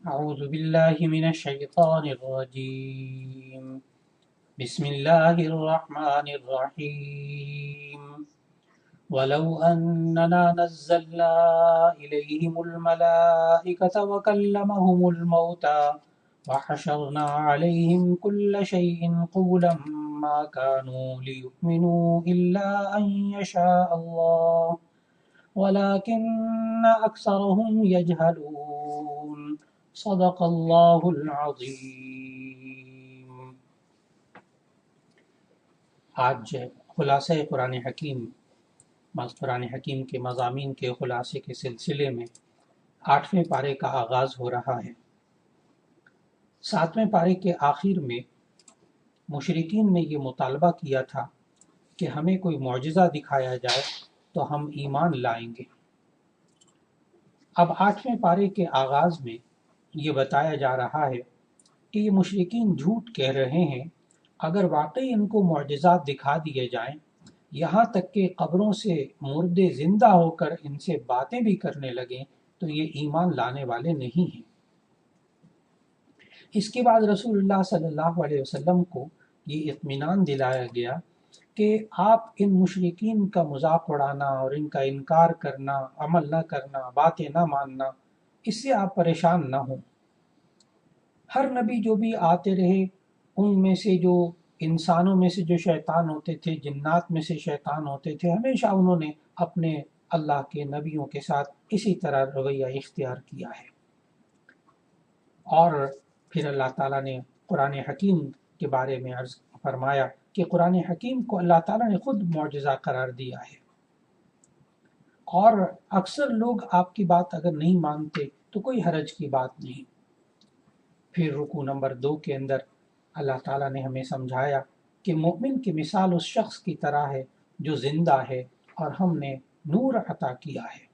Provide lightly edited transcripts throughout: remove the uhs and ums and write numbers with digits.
أعوذ بالله من الشيطان الرجيم. بسم الله الرحمن الرحيم. ولو أننا نزلنا إليهم الملائكة وكلمهم الموتى وحشرنا عليهم كل شيء قولا ما كانوا ليؤمنوا إلا أن يشاء الله ولكن أكثرهم يجهلون. صدق اللہ العظیم. آج خلاصہ قرآن حکیم کے مضامین کے خلاصے کے سلسلے میں 8ویں پارے کا آغاز ہو رہا ہے. 7ویں پارے کے آخر میں مشرکین نے یہ مطالبہ کیا تھا کہ ہمیں کوئی معجزہ دکھایا جائے تو ہم ایمان لائیں گے. اب 8ویں پارے کے آغاز میں یہ بتایا جا رہا ہے کہ یہ مشرکین جھوٹ کہہ رہے ہیں. اگر واقعی ان کو معجزات دکھا دیے جائیں، یہاں تک کہ قبروں سے مردے زندہ ہو کر ان سے باتیں بھی کرنے لگیں، تو یہ ایمان لانے والے نہیں ہیں. اس کے بعد رسول اللہ صلی اللہ علیہ وسلم کو یہ اطمینان دلایا گیا کہ آپ ان مشرکین کا مذاق اڑانا اور ان کا انکار کرنا، عمل نہ کرنا، باتیں نہ ماننا، اس سے آپ پریشان نہ ہوں. ہر نبی جو بھی آتے رہے، ان میں سے جو انسانوں میں سے جو شیطان ہوتے تھے، جنات میں سے شیطان ہوتے تھے، ہمیشہ انہوں نے اپنے اللہ کے نبیوں کے ساتھ اسی طرح رویہ اختیار کیا ہے. اور پھر اللہ تعالیٰ نے قرآن حکیم کے بارے میں عرض فرمایا کہ قرآن حکیم کو اللہ تعالیٰ نے خود معجزہ قرار دیا ہے، اور اکثر لوگ آپ کی بات اگر نہیں مانتے تو کوئی حرج کی بات نہیں. پھر رکوع نمبر 2 کے اندر اللہ تعالیٰ نے ہمیں سمجھایا کہ مومن کی مثال اس شخص کی طرح ہے جو زندہ ہے اور ہم نے نور عطا کیا ہے.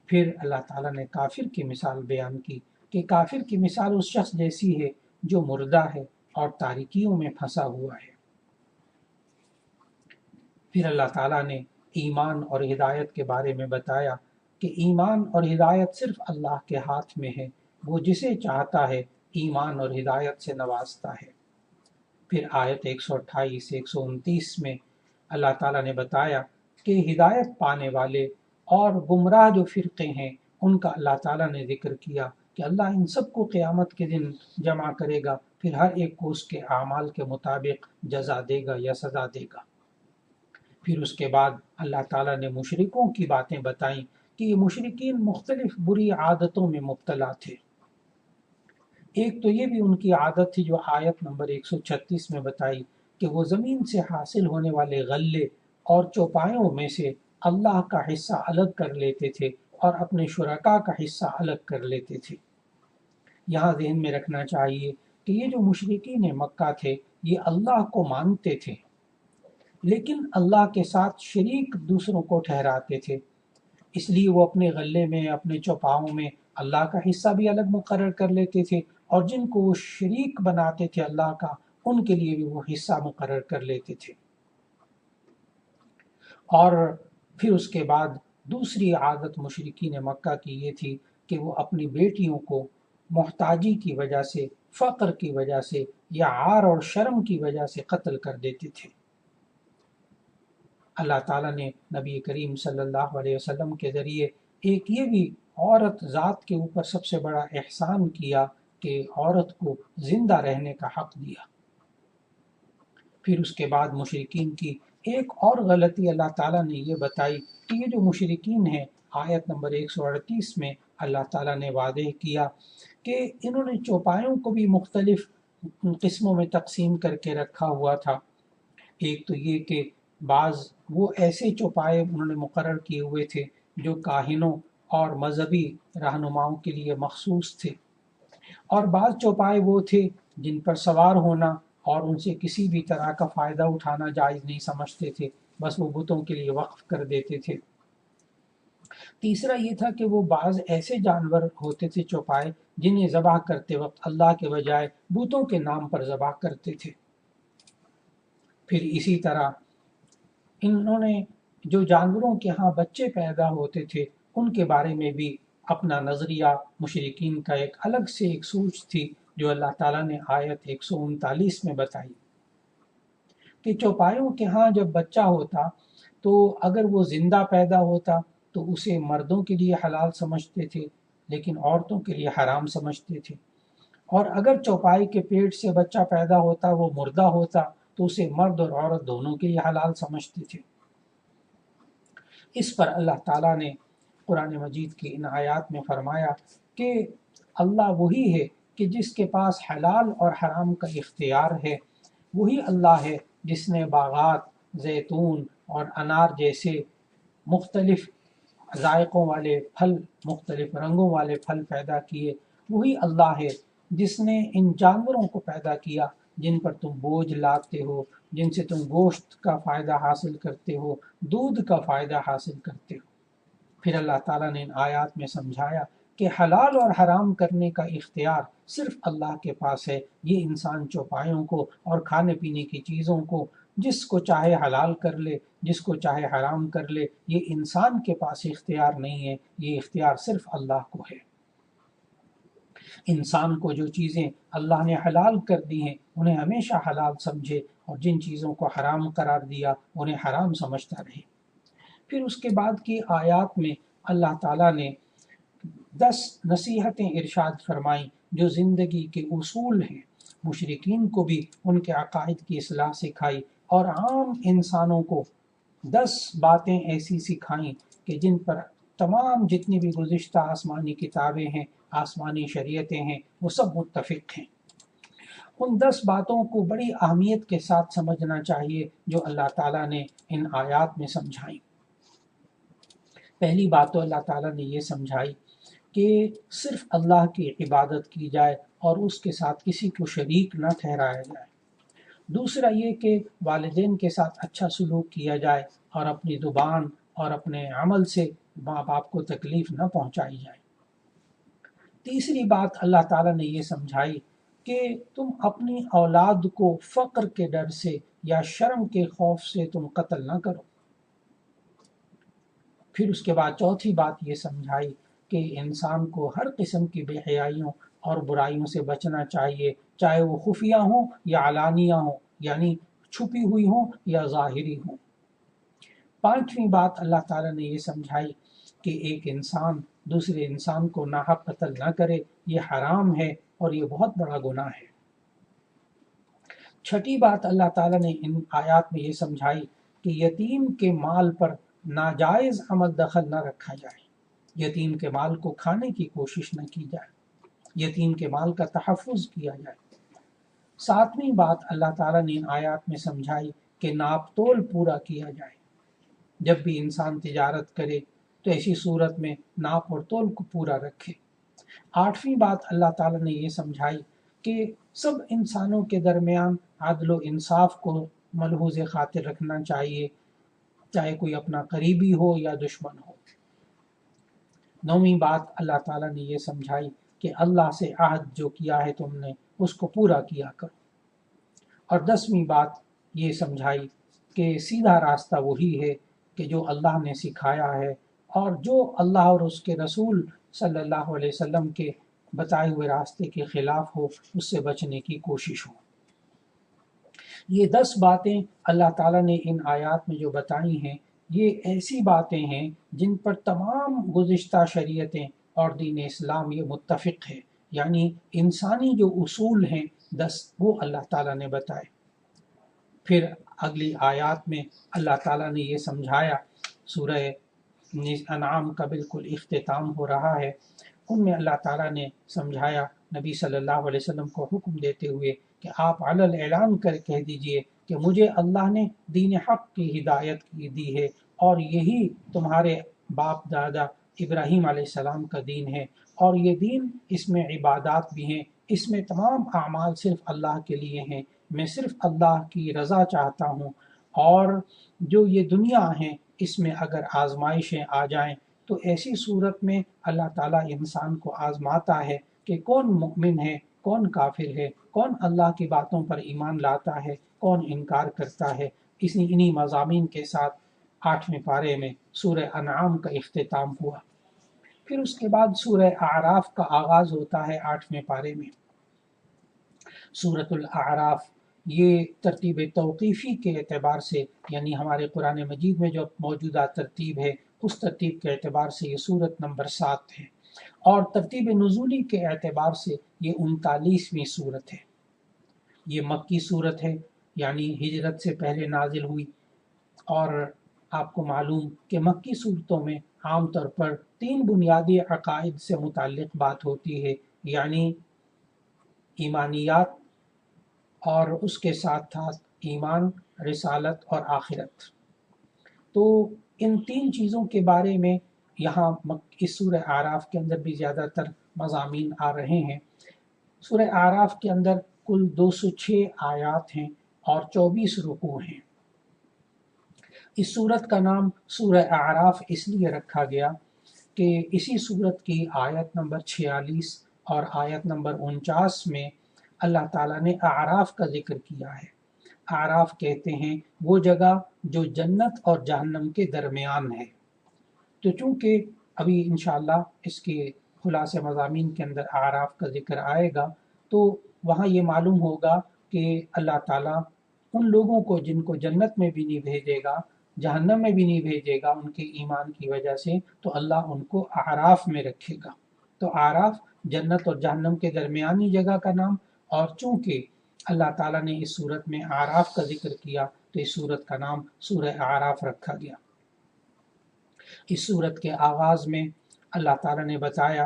پھر اللہ تعالیٰ نے کافر کی مثال بیان کی کہ کافر کی مثال اس شخص جیسی ہے جو مردہ ہے اور تاریکیوں میں پھنسا ہوا ہے. پھر اللہ تعالیٰ نے ایمان اور ہدایت کے بارے میں بتایا کہ ایمان اور ہدایت صرف اللہ کے ہاتھ میں ہے، وہ جسے چاہتا ہے ایمان اور ہدایت سے نوازتا ہے. پھر آیت 128 سے 129 میں اللہ تعالیٰ نے بتایا کہ ہدایت پانے والے اور گمراہ جو فرقے ہیں ان کا اللہ تعالیٰ نے ذکر کیا کہ اللہ ان سب کو قیامت کے دن جمع کرے گا، پھر ہر ایک کو اس کے اعمال کے مطابق جزا دے گا یا سزا دے گا. پھر اس کے بعد اللہ تعالیٰ نے مشرکوں کی باتیں بتائیں کہ یہ مشرکین مختلف بری عادتوں میں مبتلا تھے. ایک تو یہ بھی ان کی عادت تھی جو آیت نمبر 136 میں بتائی کہ وہ زمین سے حاصل ہونے والے غلے اور چوپایوں میں سے اللہ کا حصہ الگ کر لیتے تھے اور اپنے شرکاء کا حصہ الگ کر لیتے تھے. یہاں ذہن میں رکھنا چاہیے کہ یہ جو مشرکین مکہ تھے یہ اللہ کو مانتے تھے، لیکن اللہ کے ساتھ شریک دوسروں کو ٹھہراتے تھے. اس لیے وہ اپنے غلے میں، اپنے چوپاؤں میں اللہ کا حصہ بھی الگ مقرر کر لیتے تھے، اور جن کو وہ شریک بناتے تھے اللہ کا، ان کے لیے بھی وہ حصہ مقرر کر لیتے تھے. اور پھر اس کے بعد دوسری عادت مشرکین مکہ کی یہ تھی کہ وہ اپنی بیٹیوں کو محتاجی کی وجہ سے، فقر کی وجہ سے یا عار اور شرم کی وجہ سے قتل کر دیتے تھے. اللہ تعالیٰ نے نبی کریم صلی اللہ علیہ وسلم کے ذریعے ایک یہ بھی عورت ذات کے اوپر سب سے بڑا احسان کیا کہ عورت کو زندہ رہنے کا حق دیا. پھر اس کے بعد مشرکین کی ایک اور غلطی اللہ تعالیٰ نے یہ بتائی کہ یہ جو مشرکین ہیں، آیت نمبر 138 میں اللہ تعالیٰ نے واضح کیا کہ انہوں نے چوپایوں کو بھی مختلف قسموں میں تقسیم کر کے رکھا ہوا تھا. ایک تو یہ کہ بعض وہ ایسے چوپائے انہوں نے مقرر کیے ہوئے تھے جو کاہنوں اور مذہبی رہنماؤں کے لیے مخصوص تھے، اور بعض چوپائے وہ تھے جن پر سوار ہونا اور ان سے کسی بھی طرح کا فائدہ اٹھانا جائز نہیں سمجھتے تھے، بس وہ بتوں کے لیے وقف کر دیتے تھے. تیسرا یہ تھا کہ وہ بعض ایسے جانور ہوتے تھے چوپائے جنہیں ذبح کرتے وقت اللہ کے بجائے بتوں کے نام پر ذبح کرتے تھے. پھر اسی طرح انہوں نے جو جانوروں کے ہاں بچے پیدا ہوتے تھے ان کے بارے میں بھی اپنا نظریہ مشرکین کا ایک الگ سے ایک سوچ تھی جو اللہ تعالیٰ نے آیت 139 میں بتائی کہ چوپایوں کے ہاں جب بچہ ہوتا تو اگر وہ زندہ پیدا ہوتا تو اسے مردوں کے لیے حلال سمجھتے تھے لیکن عورتوں کے لیے حرام سمجھتے تھے، اور اگر چوپائی کے پیٹ سے بچہ پیدا ہوتا وہ مردہ ہوتا تو اسے مرد اور عورت دونوں کے لیے حلال سمجھتے تھے۔ اس پر اللہ تعالیٰ نے قرآن مجید کی ان آیات میں فرمایا کہ اللہ وہی ہے کہ جس کے پاس حلال اور حرام کا اختیار ہے، وہی اللہ ہے جس نے باغات، زیتون اور انار جیسے مختلف ذائقوں والے پھل، مختلف رنگوں والے پھل پیدا کیے، وہی اللہ ہے جس نے ان جانوروں کو پیدا کیا جن پر تم بوجھ لاتے ہو، جن سے تم گوشت کا فائدہ حاصل کرتے ہو، دودھ کا فائدہ حاصل کرتے ہو۔ پھر اللہ تعالیٰ نے ان آیات میں سمجھایا کہ حلال اور حرام کرنے کا اختیار صرف اللہ کے پاس ہے۔ یہ انسان چوپایوں کو اور کھانے پینے کی چیزوں کو جس کو چاہے حلال کر لے، جس کو چاہے حرام کر لے، یہ انسان کے پاس اختیار نہیں ہے، یہ اختیار صرف اللہ کو ہے۔ انسان کو جو چیزیں اللہ نے حلال کر دی ہیں انہیں ہمیشہ حلال سمجھے، اور جن چیزوں کو حرام قرار دیا انہیں حرام سمجھتا رہے۔ پھر اس کے بعد کی آیات میں اللہ تعالیٰ نے 10 نصیحتیں ارشاد فرمائیں جو زندگی کے اصول ہیں، مشرکین کو بھی ان کے عقائد کی اصلاح سکھائی، اور عام انسانوں کو 10 باتیں ایسی سکھائیں کہ جن پر تمام جتنی بھی گزشتہ آسمانی کتابیں ہیں، آسمانی شریعتیں ہیں، وہ سب متفق ہیں۔ ان 10 باتوں کو بڑی اہمیت کے ساتھ سمجھنا چاہیے جو اللہ تعالیٰ نے ان آیات میں سمجھائیں۔ پہلی بات تو اللہ تعالیٰ نے یہ سمجھائی کہ صرف اللہ کی عبادت کی جائے اور اس کے ساتھ کسی کو شریک نہ ٹھہرایا جائے۔ دوسرا یہ کہ والدین کے ساتھ اچھا سلوک کیا جائے اور اپنی زبان اور اپنے عمل سے ماں باپ کو تکلیف نہ پہنچائی جائے۔ تیسری بات اللہ تعالیٰ نے یہ سمجھائی کہ تم اپنی اولاد کو فقر کے ڈر سے یا شرم کے خوف سے تم قتل نہ کرو۔ پھر اس کے بعد چوتھی بات یہ سمجھائی کہ انسان کو ہر قسم کی بے حیائیوں اور برائیوں سے بچنا چاہیے، چاہے وہ خفیہ ہوں یا علانیہ ہوں، یعنی چھپی ہوئی ہوں یا ظاہری ہوں۔ پانچویں بات اللہ تعالیٰ نے یہ سمجھائی کہ ایک انسان دوسرے انسان کو ناحق قتل نہ کرے، یہ حرام ہے اور یہ بہت بڑا گناہ ہے۔ چھٹی بات اللہ تعالیٰ نے ان آیات میں یہ سمجھائی کہ یتیم کے مال پر ناجائز عمل دخل نہ رکھا جائے، یتیم کے مال کو کھانے کی کوشش نہ کی جائے، یتیم کے مال کا تحفظ کیا جائے۔ ساتویں بات اللہ تعالیٰ نے ان آیات میں سمجھائی کہ ناپ تول پورا کیا جائے، جب بھی انسان تجارت کرے تو ایسی صورت میں ناپ اور تول کو پورا رکھے۔ آٹھویں بات اللہ تعالیٰ نے یہ سمجھائی کہ سب انسانوں کے درمیان عدل و انصاف کو ملحوظ خاطر رکھنا چاہیے، چاہے کوئی اپنا قریبی ہو یا دشمن ہو۔ نویں بات اللہ تعالیٰ نے یہ سمجھائی کہ اللہ سے عہد جو کیا ہے تم نے اس کو پورا کیا کرو۔ اور 10ویں بات یہ سمجھائی کہ سیدھا راستہ وہی ہے کہ جو اللہ نے سکھایا ہے، اور جو اللہ اور اس کے رسول صلی اللہ علیہ وسلم کے بتائے ہوئے راستے کے خلاف ہو اس سے بچنے کی کوشش ہو۔ یہ 10 باتیں اللہ تعالیٰ نے ان آیات میں جو بتائی ہیں یہ ایسی باتیں ہیں جن پر تمام گزشتہ شریعتیں اور دین اسلام یہ متفق ہے، یعنی انسانی جو اصول ہیں 10 وہ اللہ تعالیٰ نے بتائے۔ پھر اگلی آیات میں اللہ تعالیٰ نے یہ سمجھایا، سورہ انعام کا بالکل اختتام ہو رہا ہے، ان میں اللہ تعالیٰ نے سمجھایا نبی صلی اللہ علیہ وسلم کو حکم دیتے ہوئے کہ آپ علل اعلان کر کہہ دیجئے کہ مجھے اللہ نے دین حق کی ہدایت کی دی ہے، اور یہی تمہارے باپ دادا ابراہیم علیہ السلام کا دین ہے، اور یہ دین اس میں عبادات بھی ہیں، اس میں تمام اعمال صرف اللہ کے لیے ہیں، میں صرف اللہ کی رضا چاہتا ہوں، اور جو یہ دنیا ہیں اس میں اگر آزمائشیں آ جائیں تو ایسی صورت میں اللہ تعالیٰ انسان کو آزماتا ہے کہ کون مؤمن ہے، کون کافر ہے، کون اللہ کی باتوں پر ایمان لاتا ہے، کون انکار کرتا ہے۔ انہی مضامین کے ساتھ 8ویں پارے میں سورہ انعام کا اختتام ہوا۔ پھر اس کے بعد سورہ اعراف کا آغاز ہوتا ہے 8ویں پارے میں۔ سورۃ الاعراف یہ ترتیب توقیفی کے اعتبار سے، یعنی ہمارے قرآن مجید میں جو موجودہ ترتیب ہے اس ترتیب کے اعتبار سے یہ سورت نمبر 7 ہے، اور ترتیب نزولی کے اعتبار سے یہ 39ویں سورت ہے۔ یہ مکی صورت ہے، یعنی ہجرت سے پہلے نازل ہوئی، اور آپ کو معلوم کہ مکی صورتوں میں عام طور پر 3 بنیادی عقائد سے متعلق بات ہوتی ہے، یعنی ایمانیات، اور اس کے ساتھ ساتھ ایمان، رسالت اور آخرت۔ تو ان 3 چیزوں کے بارے میں یہاں اس سورہ اعراف کے اندر بھی زیادہ تر مضامین آ رہے ہیں۔ سورہ اعراف کے اندر کل 206 آیات ہیں اور 24 رکوع ہیں۔ اس سورت کا نام سورہ اعراف اس لیے رکھا گیا کہ اسی سورت کی آیت نمبر 46 اور آیت نمبر 49 میں اللہ تعالیٰ نے اعراف کا ذکر کیا ہے۔ اعراف کہتے ہیں وہ جگہ جو جنت اور جہنم کے درمیان ہے۔ تو چونکہ ابھی انشاءاللہ اس کے خلاصے مضامین کے اندر اعراف کا ذکر آئے گا، تو وہاں یہ معلوم ہوگا کہ اللہ تعالیٰ ان لوگوں کو جن کو جنت میں بھی نہیں بھیجے گا، جہنم میں بھی نہیں بھیجے گا ان کے ایمان کی وجہ سے، تو اللہ ان کو اعراف میں رکھے گا۔ تو اعراف جنت اور جہنم کے درمیانی جگہ کا نام، اور چونکہ اللہ تعالیٰ نے اس صورت میں اعراف کا ذکر کیا تو اس صورت کا نام سورہ اعراف رکھا گیا۔ اس صورت کے آغاز میں اللہ تعالیٰ نے بتایا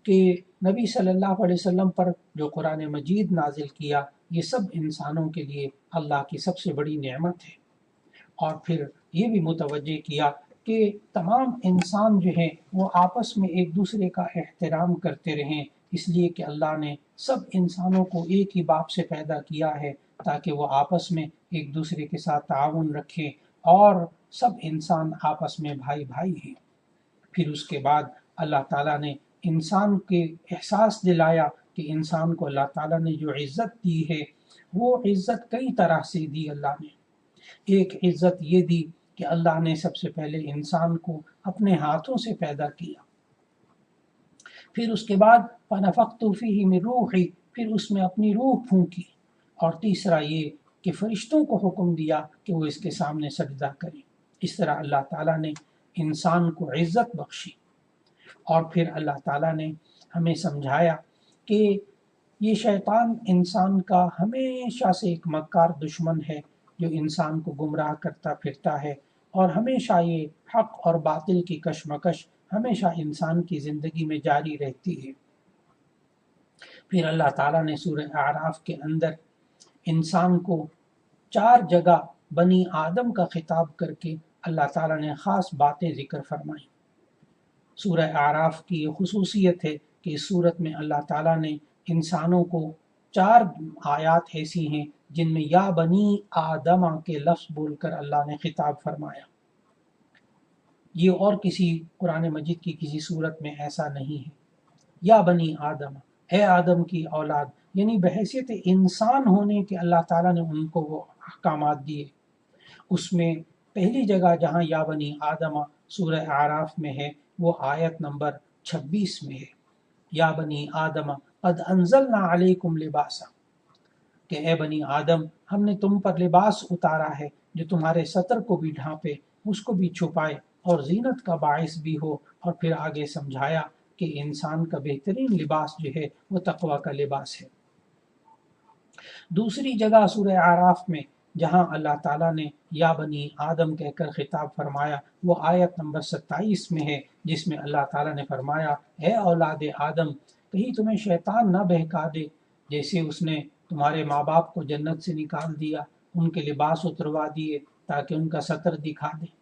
کہ نبی صلی اللہ علیہ وسلم پر جو قرآن مجید نازل کیا یہ سب انسانوں کے لیے اللہ کی سب سے بڑی نعمت ہے، اور پھر یہ بھی متوجہ کیا کہ تمام انسان جو ہیں وہ آپس میں ایک دوسرے کا احترام کرتے رہیں، اس لیے کہ اللہ نے سب انسانوں کو ایک ہی باپ سے پیدا کیا ہے تاکہ وہ آپس میں ایک دوسرے کے ساتھ تعاون رکھیں، اور سب انسان آپس میں بھائی بھائی ہیں۔ پھر اس کے بعد اللہ تعالیٰ نے انسان کے احساس دلایا کہ انسان کو اللہ تعالیٰ نے جو عزت دی ہے وہ عزت کئی طرح سے دی اللہ نے۔ ایک عزت یہ دی کہ اللہ نے سب سے پہلے انسان کو اپنے ہاتھوں سے پیدا کیا، پھر اس کے بعد فَنَفَخْتُ فِيهِ مِن رُوحِي، پھر اس میں اپنی روح پھونکی، اور تیسرا یہ کہ فرشتوں کو حکم دیا کہ وہ اس کے سامنے سجدہ کریں۔ اس طرح اللہ تعالیٰ نے انسان کو عزت بخشی، اور پھر اللہ تعالیٰ نے ہمیں سمجھایا کہ یہ شیطان انسان کا ہمیشہ سے ایک مکار دشمن ہے جو انسان کو گمراہ کرتا پھرتا ہے، اور ہمیشہ یہ حق اور باطل کی کشمکش ہمیشہ انسان کی زندگی میں جاری رہتی ہے۔ پھر اللہ تعالیٰ نے سورہ اعراف کے اندر انسان کو 4 جگہ بنی آدم کا خطاب کر کے اللہ تعالیٰ نے خاص باتیں ذکر فرمائیں۔ سورہ اعراف کی یہ خصوصیت ہے کہ اس سورت میں اللہ تعالیٰ نے انسانوں کو 4 آیات ایسی ہیں جن میں یا بنی آدم کے لفظ بول کر اللہ نے خطاب فرمایا۔ یہ اور کسی قرآن مجید کی کسی سورت میں ایسا نہیں ہے۔ یا بنی آدم، اے آدم کی اولاد، یعنی بحیثیت انسان ہونے کے اللہ تعالیٰ نے ان کو وہ احکامات دیے۔ اس میں پہلی جگہ جہاں یا بنی آدم سورہ اعراف میں ہے وہ آیت نمبر 26 میں ہے۔ یا بنی آدم قد انزلنا علیکم لباسا، کہ اے بنی آدم ہم نے تم پر لباس اتارا ہے جو تمہارے سطر کو بھی ڈھانپے، اس کو بھی چھپائے اور زینت کا باعث بھی ہو، اور پھر آگے سمجھایا کہ انسان کا بہترین لباس جو ہے وہ تقوی کا لباس ہے۔ دوسری جگہ سورہ اعراف میں جہاں اللہ تعالیٰ نے یا بنی آدم کہہ کر خطاب فرمایا وہ آیت نمبر 27 میں ہے، جس میں اللہ تعالیٰ نے فرمایا اے اولاد آدم، کہیں تمہیں شیطان نہ بہکا دے، جیسے اس نے تمہارے ماں باپ کو جنت سے نکال دیا، ان کے لباس اتروا دیے تاکہ ان کا سطر دکھا دے۔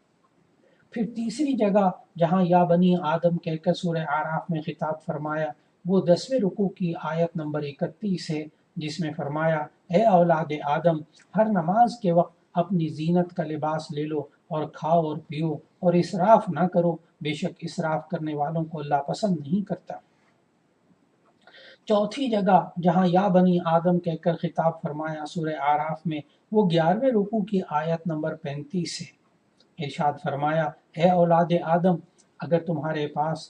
پھر تیسری جگہ جہاں یا بنی آدم کہہ کر سورہ اعراف میں خطاب فرمایا وہ 10ویں رکوع کی آیت نمبر 31 ہے، جس میں فرمایا اے اولاد آدم، ہر نماز کے وقت اپنی زینت کا لباس لے لو اور کھاؤ اور پیو اور اسراف نہ کرو، بے شک اسراف کرنے والوں کو اللہ پسند نہیں کرتا۔ چوتھی جگہ جہاں یا بنی آدم کہہ کر خطاب فرمایا سورہ اعراف میں وہ 11ویں رکوع کی آیت نمبر 35 ہے۔ ارشاد فرمایا اے اولاد آدم، اگر تمہارے پاس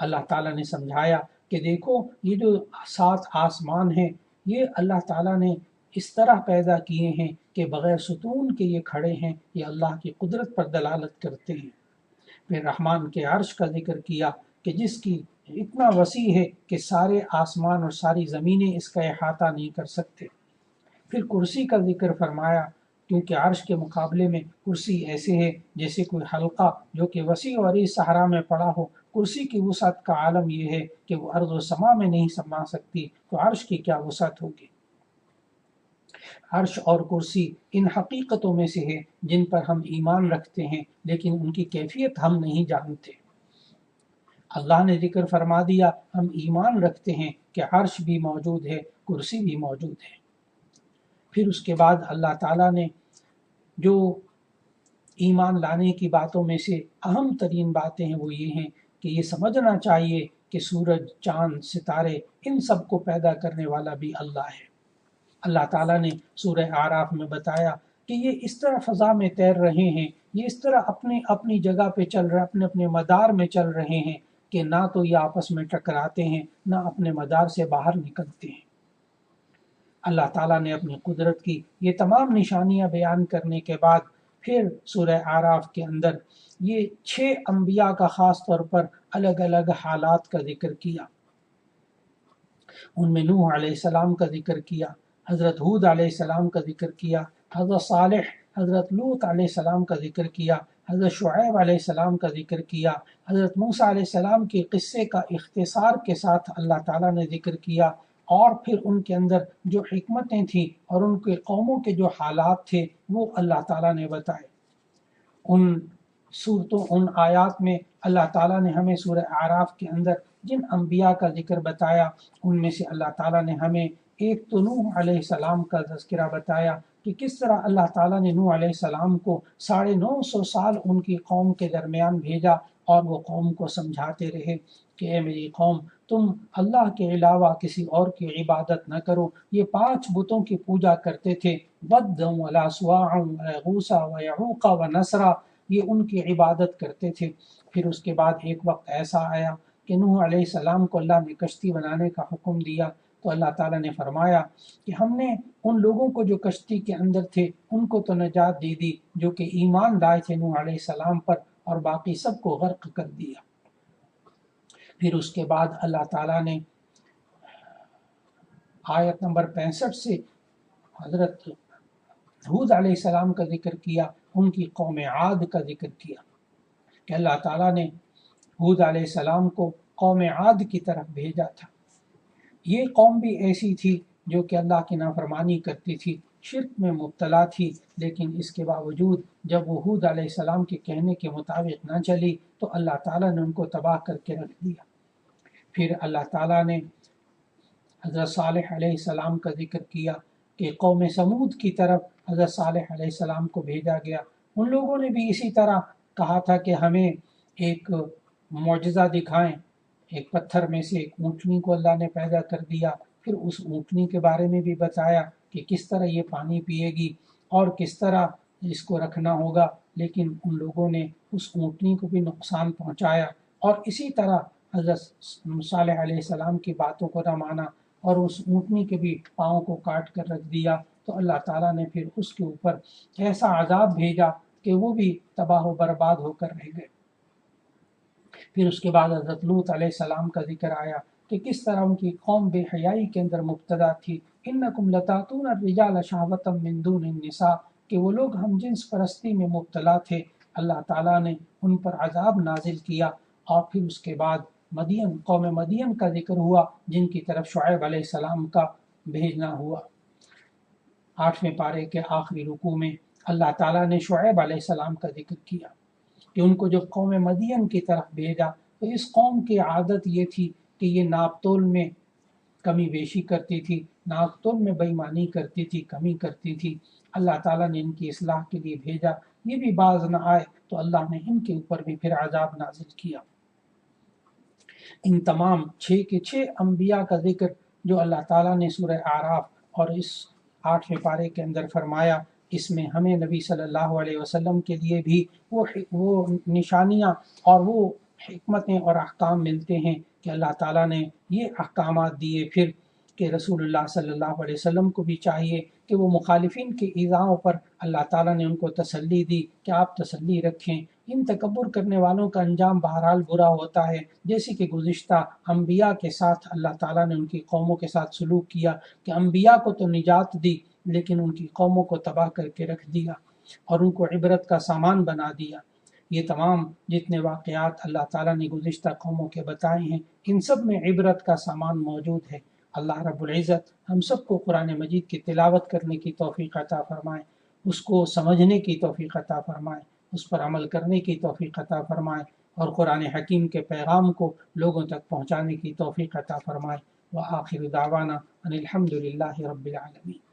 اللہ تعالیٰ نے سمجھایا کہ دیکھو یہ جو 7 آسمان ہیں یہ اللہ تعالیٰ نے اس طرح پیدا کیے ہیں کہ بغیر ستون کے یہ کھڑے ہیں، یہ اللہ کی قدرت پر دلالت کرتے ہیں۔ پھر رحمان کے عرش کا ذکر کیا کہ جس کی اتنا وسیع ہے کہ سارے آسمان اور ساری زمینیں اس کا احاطہ نہیں کر سکتے۔ پھر کرسی کا ذکر فرمایا، کیونکہ عرش کے مقابلے میں کرسی ایسے ہے جیسے کوئی حلقہ جو کہ وسیع و عریض صحرا میں پڑا ہو۔ کرسی کی وسعت کا عالم یہ ہے کہ وہ ارض و سما میں نہیں سما سکتی، تو عرش کی کیا وسعت ہوگی۔ عرش اور کرسی ان حقیقتوں میں سے ہے جن پر ہم ایمان رکھتے ہیں، لیکن ان کی کیفیت ہم نہیں جانتے۔ اللہ نے ذکر فرما دیا، ہم ایمان رکھتے ہیں کہ عرش بھی موجود ہے، کرسی بھی موجود ہے۔ پھر اس کے بعد اللہ تعالیٰ نے جو ایمان لانے کی باتوں میں سے اہم ترین باتیں ہیں وہ یہ ہیں کہ یہ سمجھنا چاہیے کہ سورج، چاند، ستارے ان سب کو پیدا کرنے والا بھی اللہ ہے۔ اللہ تعالیٰ نے سورہ اعراف میں بتایا کہ یہ اس طرح فضا میں تیر رہے ہیں، یہ اس طرح اپنی اپنی جگہ پہ چل رہے، اپنے اپنے مدار میں چل رہے ہیں کہ نہ تو یہ آپس میں ٹکراتے ہیں، نہ اپنے مدار سے باہر نکلتے ہیں۔ اللہ تعالیٰ نے اپنی قدرت کی یہ تمام نشانیاں بیان کرنے کے بعد پھر سورہ اعراف کے اندر یہ 6 انبیاء کا خاص طور پر الگ الگ حالات کا ذکر کیا۔ ان میں نوح علیہ السلام کا ذکر کیا، حضرت ہود علیہ السلام کا ذکر کیا، حضرت صالح، حضرت لوط علیہ السلام کا ذکر کیا، حضرت شعیب علیہ السلام کا ذکر کیا، حضرت موسیٰ علیہ السلام کے قصے کا اختصار کے ساتھ اللہ تعالیٰ نے ذکر کیا، اور پھر ان کے اندر جو حکمتیں تھیں اور ان کے قوموں کے جو حالات تھے وہ اللہ تعالیٰ نے بتائے۔ ان صورتوں، ان آیات میں اللہ تعالیٰ نے ہمیں سورہ اعراف کے اندر جن انبیاء کا ذکر بتایا ان میں سے اللہ تعالیٰ نے ہمیں ایک تو نوح علیہ السلام کا تذکرہ بتایا کہ کس طرح اللہ تعالیٰ نے نوح علیہ السلام کو 950 سال ان کی قوم کے درمیان بھیجا، اور وہ قوم کو سمجھاتے رہے کہ اے میری قوم، تم اللہ کے علاوہ کسی اور کی عبادت نہ کرو۔ یہ 5 بتوں کی پوجا کرتے تھے، ود ولا سواع ویغوث ویعوق ونسرا، یہ ان کی عبادت کرتے تھے۔ پھر اس کے بعد ایک وقت ایسا آیا کہ نوح علیہ السلام کو اللہ نے کشتی بنانے کا حکم دیا، تو اللہ تعالیٰ نے فرمایا کہ ہم نے ان لوگوں کو جو کشتی کے اندر تھے ان کو تو نجات دے دی جو کہ ایمان لائے تھے نوح علیہ السلام پر، اور باقی سب کو غرق کر دیا۔ پھر اس کے بعد اللہ تعالیٰ نے آیت نمبر 65 سے حضرت ہود علیہ السلام کا ذکر کیا، ان کی قوم عاد کا ذکر کیا کہ اللہ تعالیٰ نے ہود علیہ السلام کو قوم عاد کی طرف بھیجا تھا۔ یہ قوم بھی ایسی تھی جو کہ اللہ کی نافرمانی کرتی تھی، شرک میں مبتلا تھی، لیکن اس کے باوجود جب وہ ہود علیہ السلام کے کہنے کے مطابق نہ چلی تو اللہ تعالیٰ نے ان کو تباہ کر کے رکھ دیا۔ پھر اللہ تعالیٰ نے حضرت صالح علیہ السلام کا ذکر کیا کہ قوم سمود کی طرف حضرت صالح علیہ السلام کو بھیجا گیا۔ ان لوگوں نے بھی اسی طرح کہا تھا کہ ہمیں ایک معجزہ دکھائیں۔ ایک پتھر میں سے ایک اونٹنی کو اللہ نے پیدا کر دیا، پھر اس اونٹنی کے بارے میں بھی بتایا کہ کس طرح یہ پانی پیے گی اور کس طرح اس کو رکھنا ہوگا، لیکن ان لوگوں نے اس اونٹنی کو بھی نقصان پہنچایا، اور اسی طرح حضرت صالح علیہ السلام کی باتوں کو نہ مانا اور اس اونٹنی کے بھی پاؤں کو کاٹ کر رکھ دیا، تو اللہ تعالیٰ نے پھر اس کے اوپر ایسا عذاب بھیجا کہ وہ بھی تباہ و برباد ہو کر رہ گئے۔ پھر اس کے بعد حضرت لوط علیہ السلام کا ذکر آیا کہ کس طرح ان کی قوم بے حیائی کے اندر مبتلا تھی۔ انکم لتاتون الرجال شہوۃ من دون النساء، کہ وہ لوگ ہم جنس پرستی میں مبتلا تھے۔ اللہ تعالیٰ نے ان پر عذاب نازل کیا، اور پھر اس کے بعد مدین، قوم مدین کا ذکر ہوا جن کی طرف شعیب علیہ السلام کا بھیجنا ہوا۔ 8ویں پارے کے آخری رکوع میں اللہ تعالیٰ نے شعیب علیہ السلام کا ذکر کیا کہ ان کو جب قوم مدین کی طرف بھیجا تو اس قوم کی عادت یہ تھی کہ یہ ناپ تول میں کمی بیشی کرتی تھی، ناپ تول میں بے ایمانی کرتی تھی، کمی کرتی تھی۔ اللہ تعالیٰ نے ان کی اصلاح کے لیے بھیجا، یہ بھی باز نہ آئے تو اللہ نے ان کے اوپر بھی پھر عذاب نازل کیا۔ ان تمام 6 کے 6 انبیاء کا ذکر جو اللہ تعالیٰ نے سورہ اعراف اور اس 8ویں پارے کے اندر فرمایا، اس میں ہمیں نبی صلی اللہ علیہ وسلم کے لیے بھی وہ نشانیاں اور وہ حکمتیں اور احکام ملتے ہیں کہ اللہ تعالیٰ نے یہ احکامات دیے، پھر کہ رسول اللہ صلی اللہ علیہ وسلم کو بھی چاہیے کہ وہ مخالفین کی ایذاؤں پر اللہ تعالیٰ نے ان کو تسلی دی کہ آپ تسلی رکھیں۔ ان تکبر کرنے والوں کا انجام بہرحال برا ہوتا ہے، جیسے کہ گزشتہ انبیاء کے ساتھ اللہ تعالیٰ نے ان کی قوموں کے ساتھ سلوک کیا کہ انبیاء کو تو نجات دی لیکن ان کی قوموں کو تباہ کر کے رکھ دیا اور ان کو عبرت کا سامان بنا دیا۔ یہ تمام جتنے واقعات اللہ تعالیٰ نے گزشتہ قوموں کے بتائے ہیں، ان سب میں عبرت کا سامان موجود ہے۔ اللہ رب العزت ہم سب کو قرآن مجید کی تلاوت کرنے کی توفیق عطا فرمائے، اس کو سمجھنے کی توفیق عطا فرمائے، اس پر عمل کرنے کی توفیق عطا فرمائے، اور قرآن حکیم کے پیغام کو لوگوں تک پہنچانے کی توفیق عطا فرمائے۔ وآخر دعوانا ان الحمد للہ رب العالمین۔